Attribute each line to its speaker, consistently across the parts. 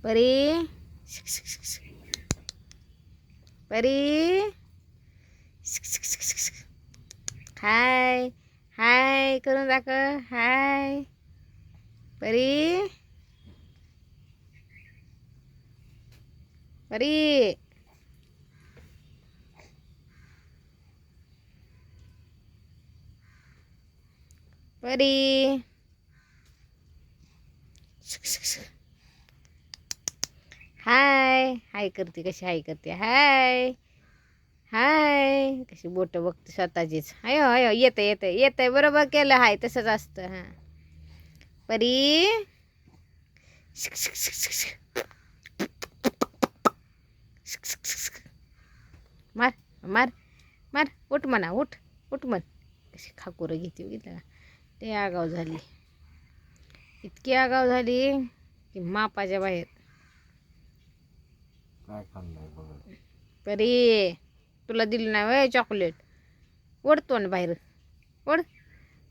Speaker 1: परी परी हाय हाय करून दाखव. हाय परी परी परी हाय हाय करते. कशी हाय करते. हाय हाय कशी बोट बघते स्वतःचीच. अयो अयो येतं येतं येतं. बरोबर केलं. हाय तसंच असतं. हां परी मार मार मार. उठ म्हणा. उठ उठ म्हण. कशी खाकुरं घेते बघितलं का. ते आगाव झाली. इतकी आगाव झाली की मापाच्या बाहेर.
Speaker 2: काय खाल्लंय बघ.
Speaker 1: परी तुला दिली नाही वय चॉकलेट. ओढ तोंड बाहेर. ओढ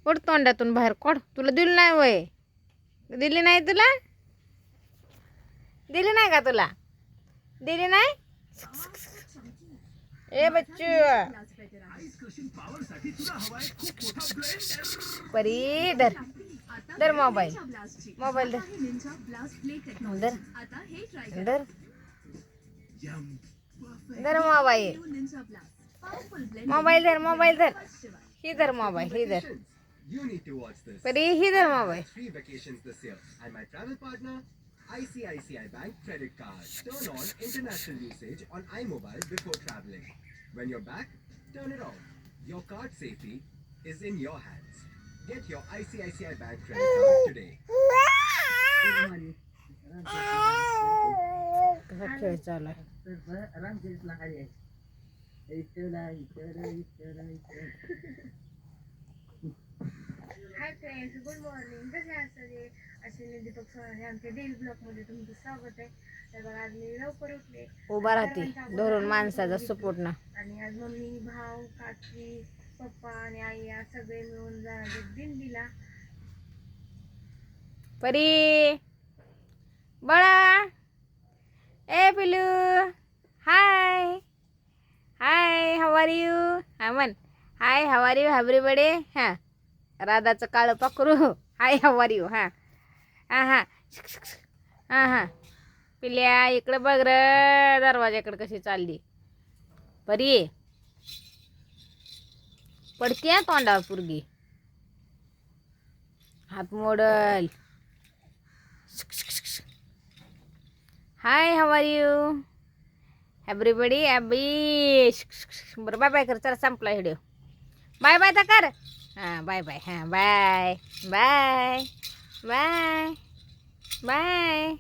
Speaker 1: ओढ तोंडातून बाहेर कोड. तुला दिली नाही वय. दिली नाही तुला. दिली नाही का तुला. दिली नाही. ए बच्चू परी धर धर मोबाईल. मोबाईल धर धर धर धर मोबाईल. मोबाईल धर. मोबाईल धर. ही धर मोबाईल. ही धर परी. ही धर mobile.
Speaker 3: ICICI Bank credit card. Turn on international usage on iMobile before traveling. When you're back, turn it off. Your card safety is in your hands. Get your ICICI Bank credit card today.
Speaker 1: कसा खेळ चालू आहे.
Speaker 4: Hi friends, good morning. कसे आहात सगळे. अश्विनी दीपक सोनाने आमच्या daily ब्लॉगमध्ये तुमचं स्वागत आहे. तर बघा आज मी लवकर उठले.
Speaker 1: उभा राहते धरून माणसाचा सपोर्ट ना.
Speaker 4: आणि आज मम्मी, भाऊ, काकी, पप्पा आणि आई आज सगळे मिळून जाणार दिंडीला.
Speaker 1: परी बाळा. ए पिलू हाय हाय हाऊ आर यू. हा म्हण हाय हाऊ आर यू एव्हरीबडी. हां राधाचं काळं पाखरू. हाय हाऊ आर यू. हां हां हां हां हां पिल्या इकडं बघ र. दरवाजाकडे कशी चालली परी. पडते तोंडावर पुरगी. हात मोडल. हाय हाऊ आर यू एव्हरीबडी. अबी बरं बाय बाय कर. चला संपला व्हिडिओ. बाय बाय तर कर. हां बाय बाय. हां बाय बाय बाय बाय.